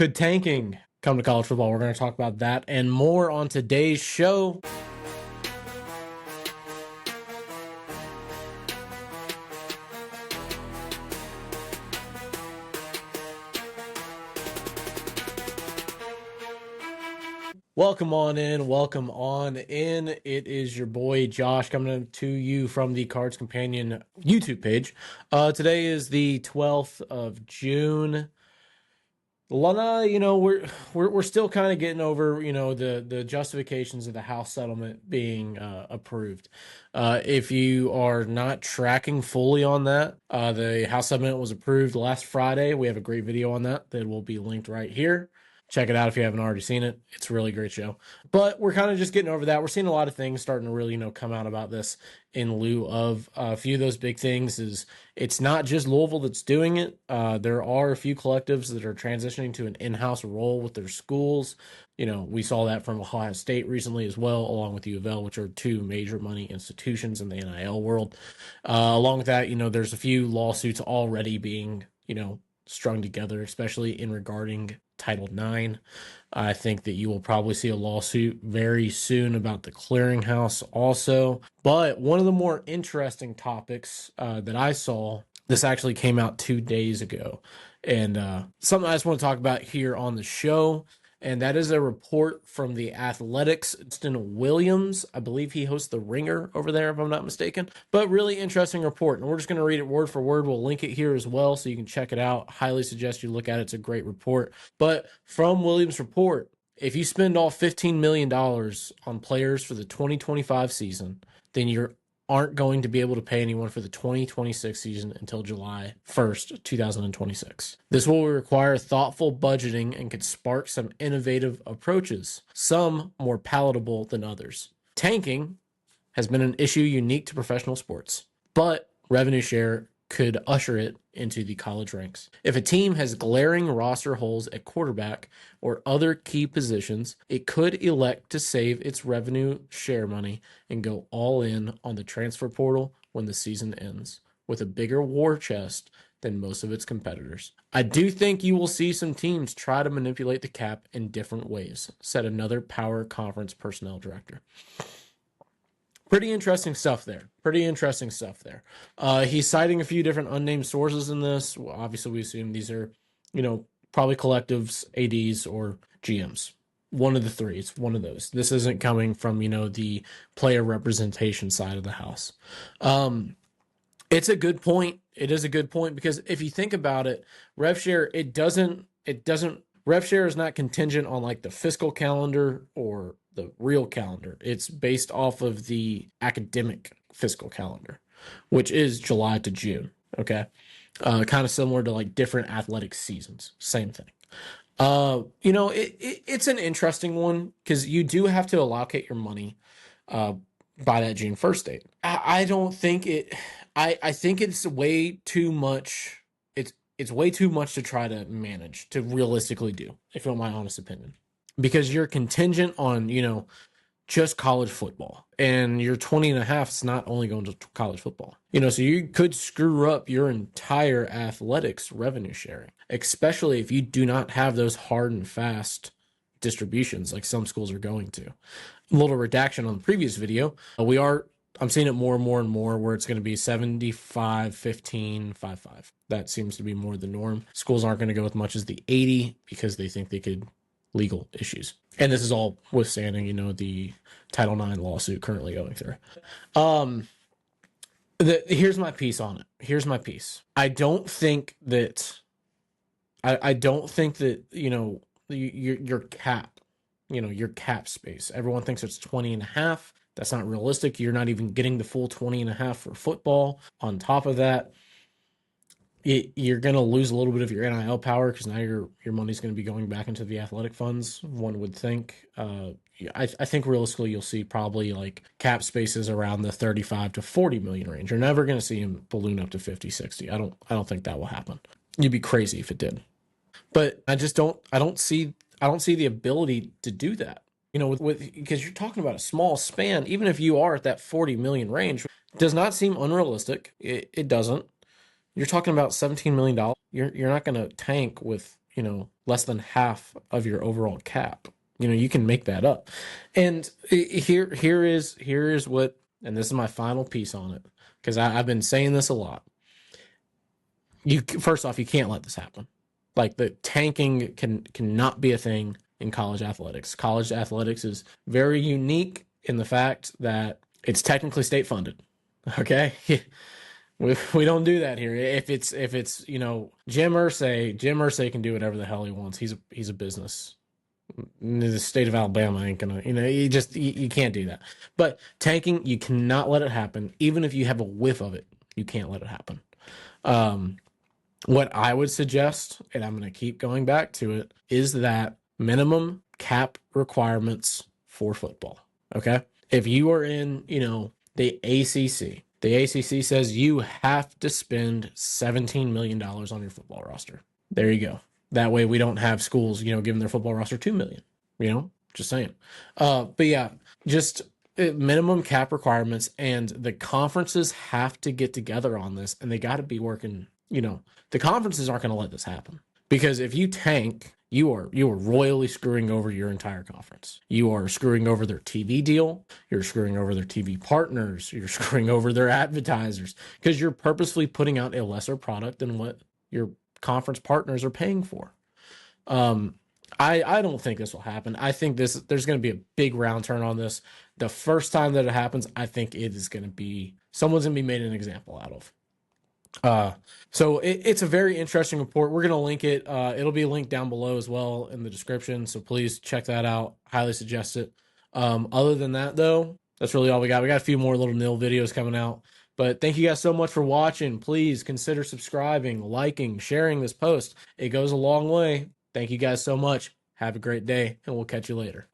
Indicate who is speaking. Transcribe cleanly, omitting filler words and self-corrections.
Speaker 1: Could tanking come to college football? We're going to talk about that and more on today's show. Welcome on in. Welcome on in. It is your boy Josh coming to you from the Cards Companion YouTube page. Today is the 12th of June. We're still kind of getting over, the justifications of the House settlement being approved. If you are not tracking fully on that, the House settlement was approved last Friday. We have a great video on that will be linked right here. Check it out if you haven't already seen it. It's a really great show. But we're kind of just getting over that. We're seeing a lot of things starting to really, come out about this in lieu of a few of those big things. Is it's not just Louisville that's doing it. There are a few collectives that are transitioning to an in-house role with their schools. We saw that from Ohio State recently as well, along with U of L, which are two major money institutions in the NIL world. Along with that, there's a few lawsuits already being, strung together, especially in regarding Title IX. I think that you will probably see a lawsuit very soon about the clearinghouse also. But one of the more interesting topics that I saw, this actually came out 2 days ago, and something I just want to talk about here on the show, and that is a report from the Athletics. Justin Williams, I believe he hosts The Ringer over there, if I'm not mistaken. But really interesting report, and we're just going to read it word for word. We'll link it here as well, so you can check it out. Highly suggest you look at it. It's a great report. But from Williams' report, if you spend all $15 million on players for the 2025 season, then you aren't going to be able to pay anyone for the 2026 season until July 1st, 2026. This will require thoughtful budgeting and could spark some innovative approaches, some more palatable than others. Tanking has been an issue unique to professional sports, but revenue share could usher it into the college ranks. If a team has glaring roster holes at quarterback or other key positions, it could elect to save its revenue share money and go all in on the transfer portal when the season ends, with a bigger war chest than most of its competitors. I do think you will see some teams try to manipulate the cap in different ways, said another Power Conference personnel director. Pretty interesting stuff there. He's citing a few different unnamed sources in this. Well, obviously, we assume these are, probably collectives, ADs, or GMs. One of the three. It's one of those. This isn't coming from, the player representation side of the house. It's a good point. It is a good point because if you think about it, rev share, rev share is not contingent on like the fiscal calendar or the real calendar. It's based off of the academic fiscal calendar, which is July to June. Okay. Kind of similar to like different athletic seasons. Same thing. It's an interesting one because you do have to allocate your money by that June 1st date. I don't think it, I think it's way too much. It's way too much to try to manage, to realistically do, if you want my honest opinion. Because you're contingent on, just college football. And your 20 and a half is not only going to college football. So you could screw up your entire athletics revenue sharing, especially if you do not have those hard and fast distributions like some schools are going to. A little redaction on the previous video. I'm seeing it more and more and more where it's going to be 75, 15, 5, 5. That seems to be more the norm. Schools aren't going to go as much as the 80 because they think they could legal issues. And this is all withstanding, the Title IX lawsuit currently going through. Here's my piece on it. I don't think that, your cap, your cap space. Everyone thinks it's 20 and a half. That's not realistic. You're not even getting the full 20 and a half for football. On top of that, you're going to lose a little bit of your NIL power because now your money's going to be going back into the athletic funds, one would think. I think realistically you'll see probably like cap spaces around the 35 to 40 million range. You're never going to see him balloon up to 50, 60. I don't think that will happen. You'd be crazy if it did. But I don't see the ability to do that. Because you're talking about a small span, even if you are at that 40 million range, does not seem unrealistic. It doesn't. You're talking about $17 million. You're not going to tank with, less than half of your overall cap. You can make that up. And here is what, and this is my final piece on it, because I've been saying this a lot. First off, you can't let this happen. Like, the tanking cannot be a thing in college athletics. College athletics is very unique in the fact that it's technically state funded. Okay. We don't do that here. If it's Jim Irsay can do whatever the hell he wants. He's a business. The state of Alabama ain't gonna, you can't do that. But tanking, you cannot let it happen. Even if you have a whiff of it, you can't let it happen. What I would suggest, and I'm going to keep going back to it, is that minimum cap requirements for football. Okay. If you are in, the ACC says you have to spend $17 million on your football roster. There you go. That way we don't have schools, giving their football roster $2 million, just saying. But yeah, just minimum cap requirements, and the conferences have to get together on this, and they got to be working. The conferences aren't going to let this happen, because if you tank, you are royally screwing over your entire conference. You are screwing over their TV deal. You're screwing over their TV partners. You're screwing over their advertisers, because you're purposefully putting out a lesser product than what your conference partners are paying for. I don't think this will happen. I think there's going to be a big round turn on this. The first time that it happens, I think it is going to be, someone's going to be made an example out of. So it's a very interesting report. We're going to link it. It'll be linked down below as well in the description. So please check that out. Highly suggest it. Other than that, though, that's really all we got. We got a few more little nil videos coming out, but thank you guys so much for watching. Please consider subscribing, liking, sharing this post. It goes a long way. Thank you guys so much. Have a great day, and we'll catch you later.